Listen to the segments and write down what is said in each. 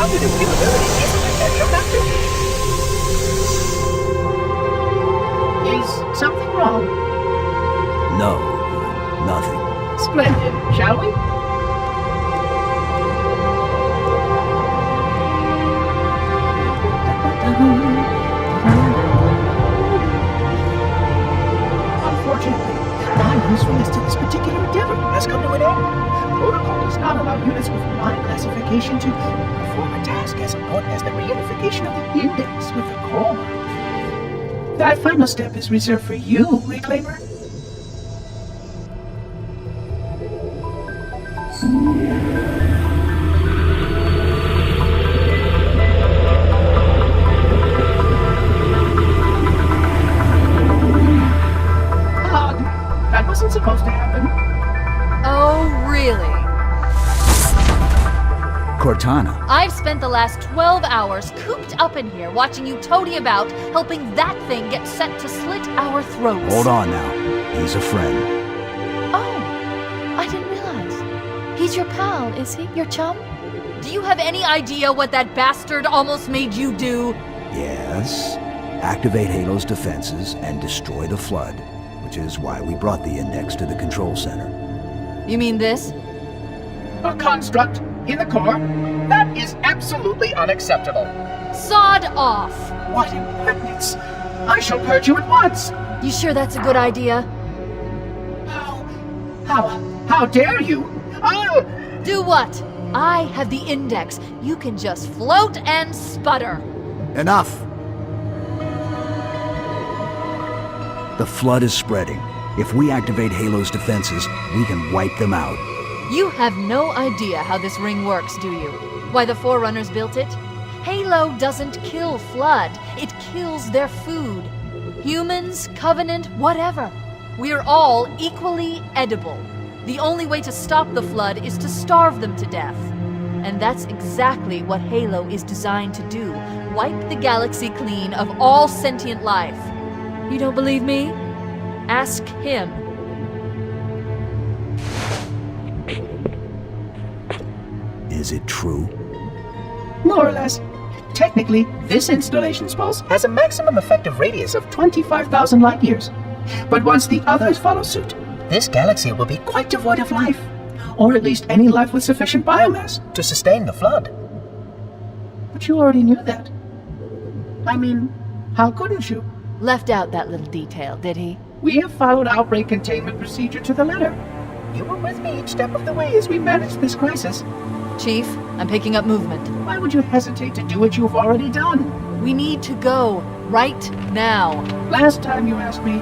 cognitive capability is a potential factor. Is something wrong? No, nothing. Splendid, shall we? Unfortunately, my usefulness to this particular endeavor has come to an end. Protocol does not allow units with my classification to perform a task as important as the reunification of the index with the core. That final step is reserved for you, Reclaimer. That wasn't supposed to happen. Oh, really? Cortana. I've spent the last 12 hours cooped up in here watching you toady about, helping that thing get set to slit our throats. Hold on now. He's a friend. Oh, I didn't realize. He's your pal, is he? Your chum? Do you have any idea what that bastard almost made you do? Yes. Activate Halo's defenses and destroy the Flood, which is why we brought the index to the control center. You mean this? A construct in the core? That is absolutely unacceptable. Sod off! What impertinence! I shall purge you at once! You sure that's a good idea? How dare you? I'll... Do what? I have the index. You can just float and sputter. Enough! The Flood is spreading. If we activate Halo's defenses, we can wipe them out. You have no idea how this ring works, do you? Why the Forerunners built it? Halo doesn't kill Flood. It kills their food. Humans, Covenant, whatever. We're all equally edible. The only way to stop the Flood is to starve them to death. And that's exactly what Halo is designed to do. Wipe the galaxy clean of all sentient life. You don't believe me? Ask him. Is it true? More or less. Technically, this installation's pulse has a maximum effective radius of 25,000 light years. But once the others follow suit, this galaxy will be quite devoid of life. Or at least any life with sufficient biomass to sustain the Flood. But you already knew that. I mean, how couldn't you? Left out that little detail, did he? We have followed outbreak containment procedure to the letter. You were with me each step of the way as we managed this crisis. Chief, I'm picking up movement. Why would you hesitate to do what you've already done? We need to go, right now. Last time you asked me,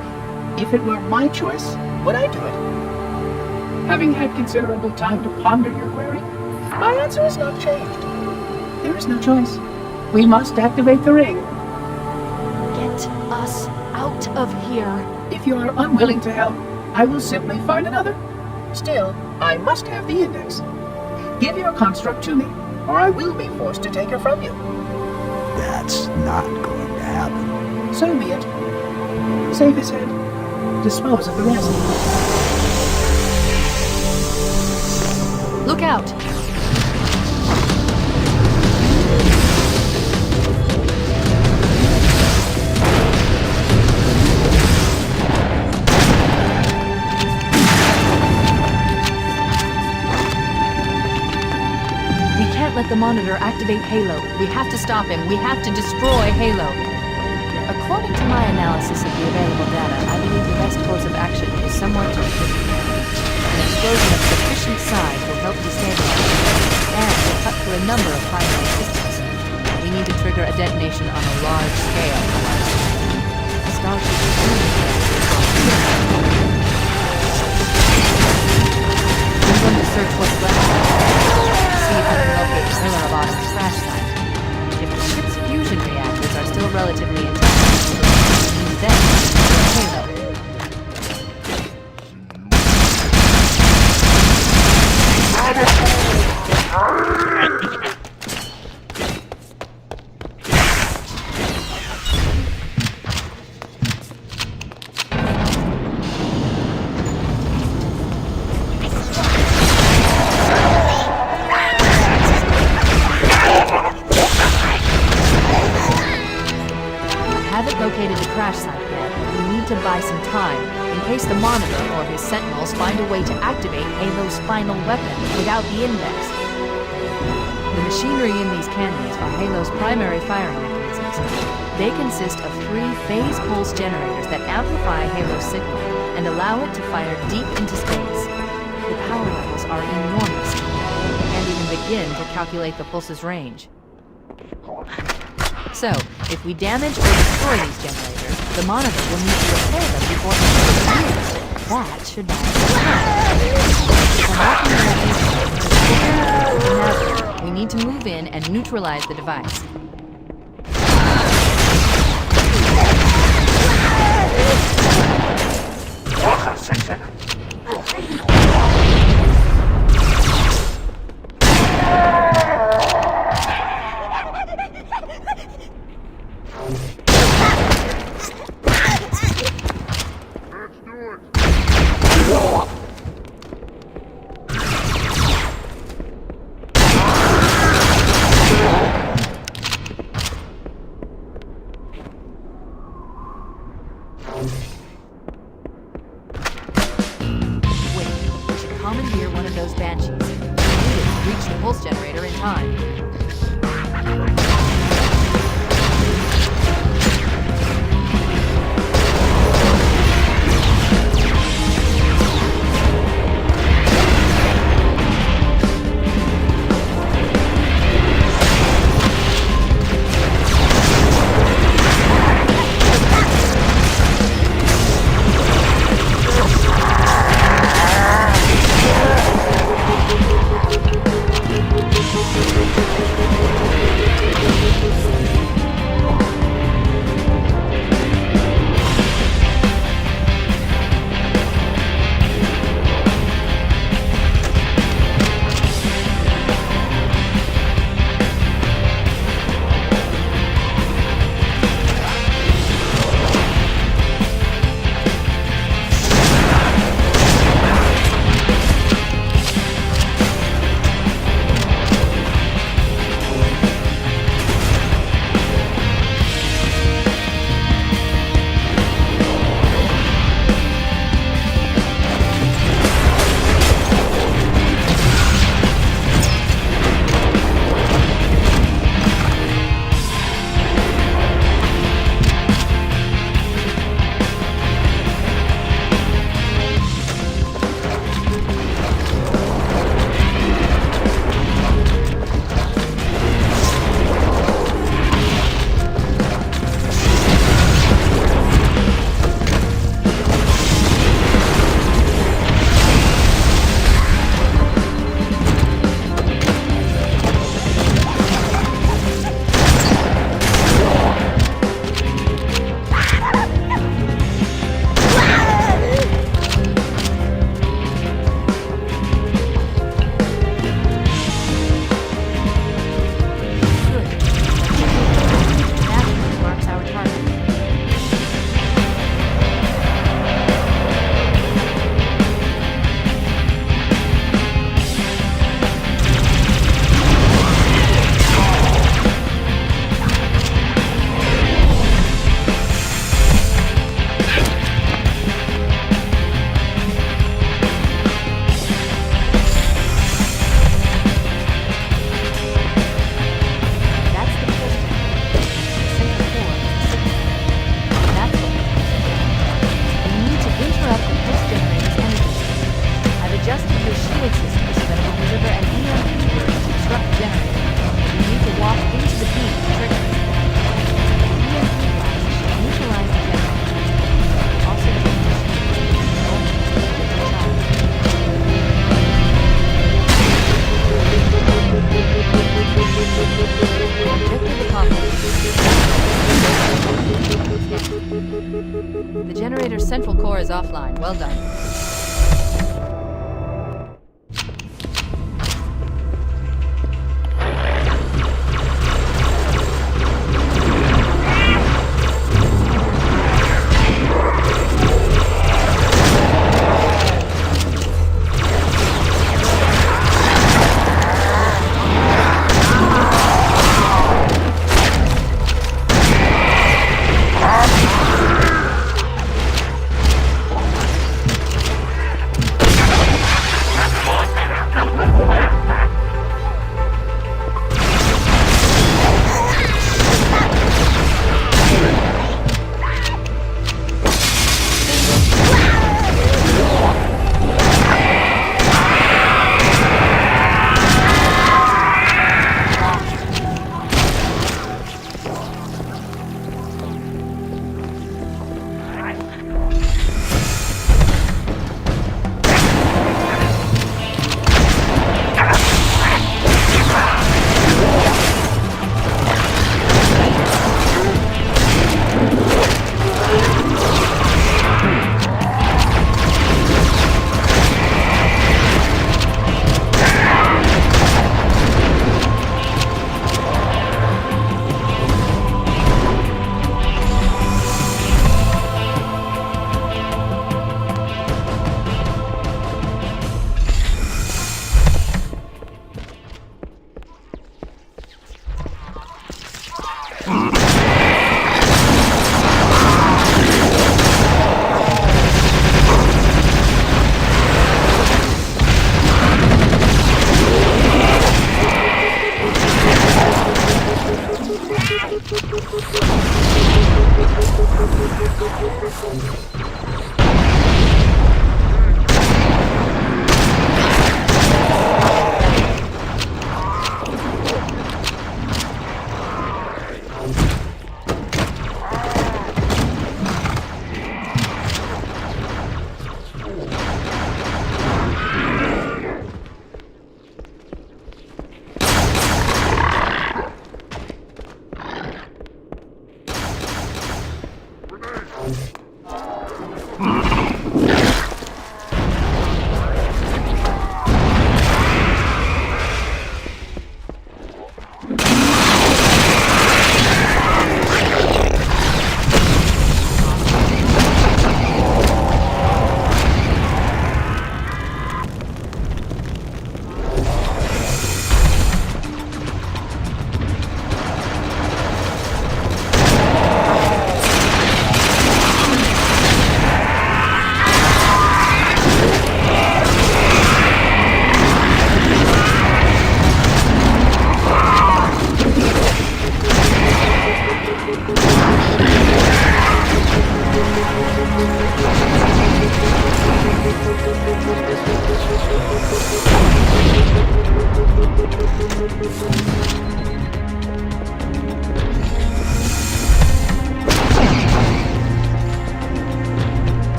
if it were my choice, would I do it? Having had considerable time to ponder your query, my answer has not changed. There is no choice. We must activate the ring. Get us out of here. If you are unwilling to help, I will simply find another. Still, I must have the index. Give your construct to me, or I will be forced to take her from you. That's not going to happen. So be it. Save his head. Dispose of the rest. Look out! Let the monitor activate Halo. We have to stop him. We have to destroy Halo. According to my analysis of the available data, I believe the best course of action is somewhat to an explosion of sufficient size will help destabilize it, and will cut through a number of primary systems. We need to trigger a detonation on a large scale. The Starship is I'm going to search what's left. See if I can locate the pillar of Autumn's crash site. If the ship's fusion reactors are still relatively intact, then Halo. time, in case the monitor or his sentinels find a way to activate Halo's final weapon without the index. The machinery in these cannons are Halo's primary firing mechanisms. They consist of 3 phase pulse generators that amplify Halo's signal and allow it to fire deep into space. The power levels are enormous. We can't even begin to calculate the pulse's range. So, if we damage or destroy these generators, the monitor will need to repair them before it can be used. That should buy us time. We need to move in and neutralize the device. Commandeer one of those Banshees. We need it to reach the pulse generator in time. The generator's central core is offline. Well done.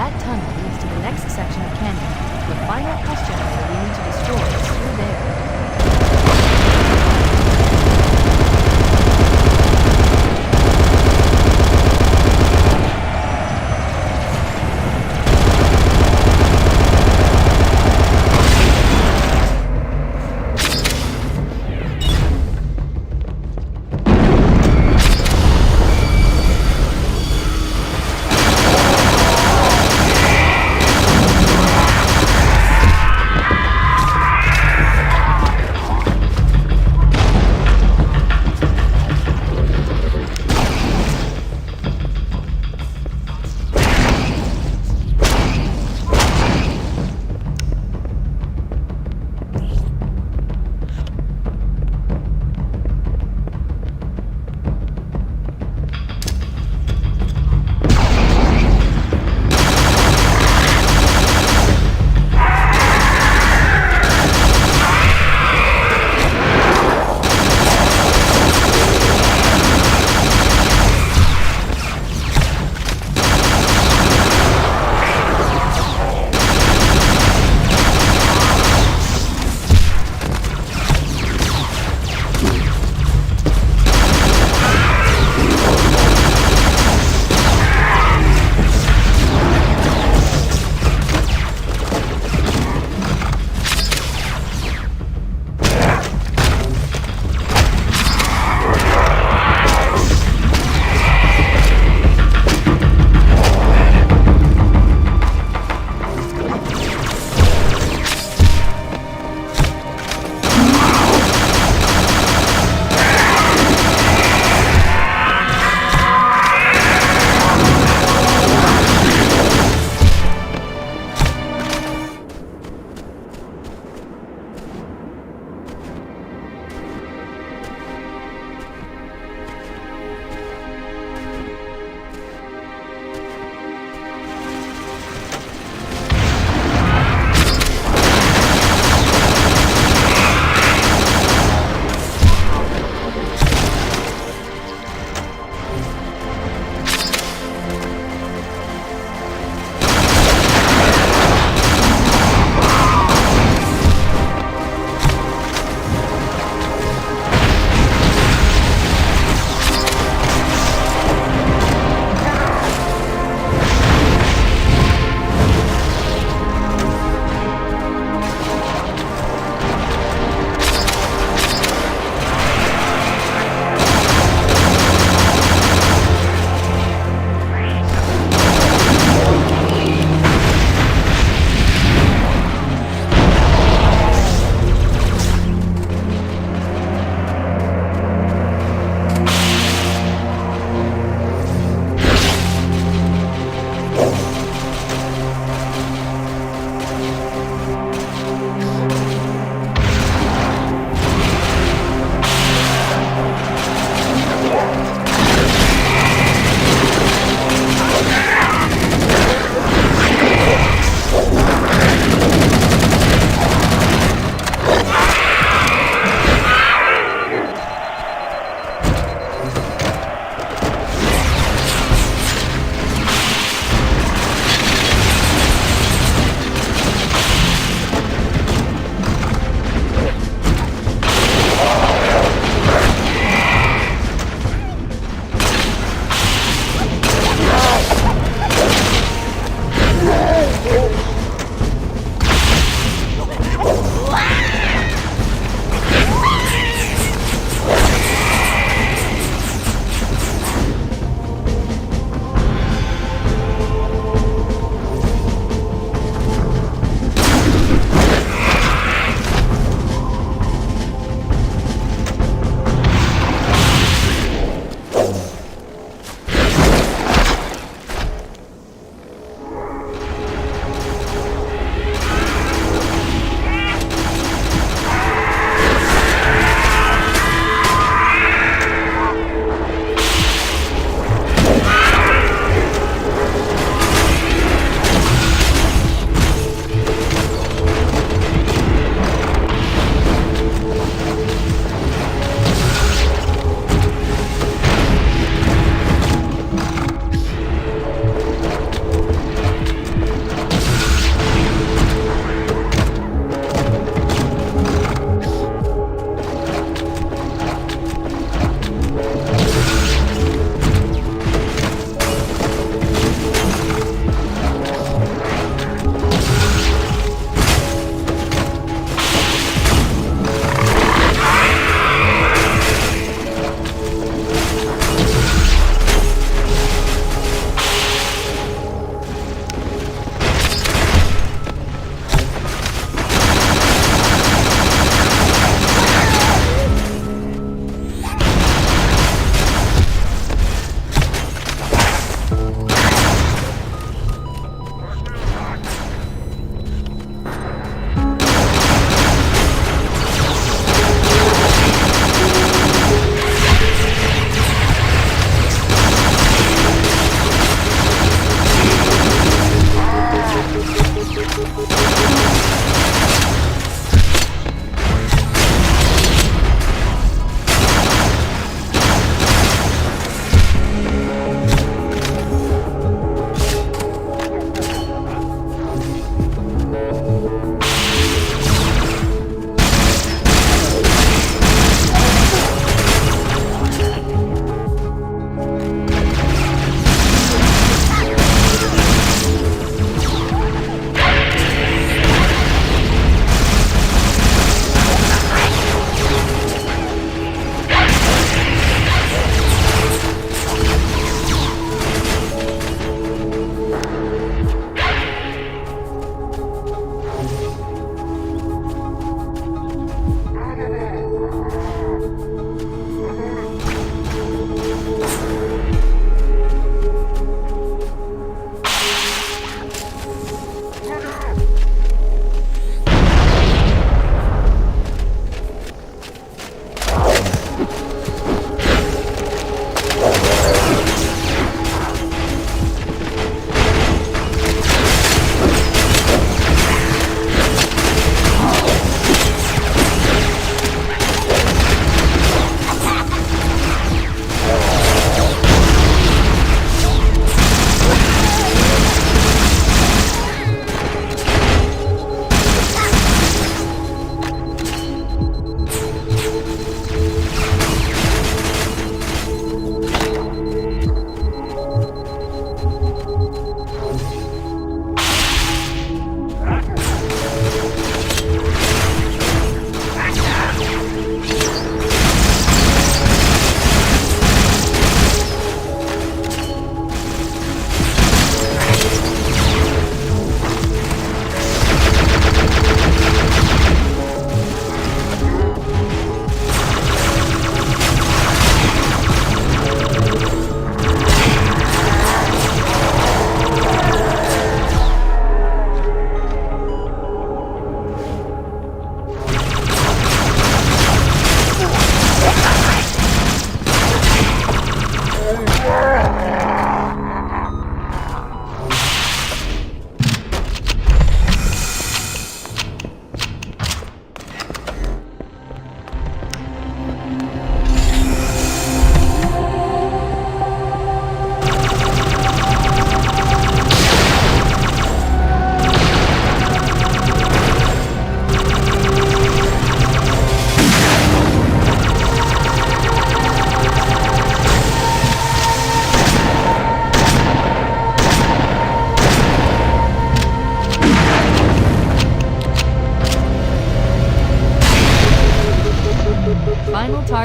That tunnel leads to the next section of canyon. The final question area we need to destroy is through there.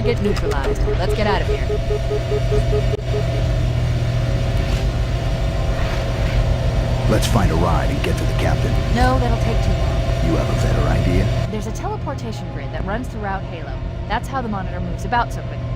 Target neutralized. Let's get out of here. Let's find a ride and get to the captain. No, that'll take too long. You have a better idea? There's a teleportation grid that runs throughout Halo. That's how the monitor moves about so quickly.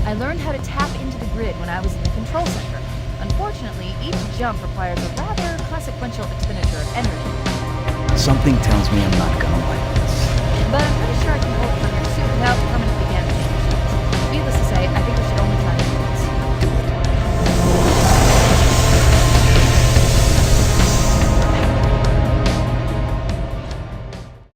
I learned how to tap into the grid when I was in the control center. Unfortunately, each jump requires a rather consequential expenditure of energy. Something tells me I'm not gonna like this. But I'm pretty sure I can hold it from your suit without permanently damaging your shields. Needless to say, I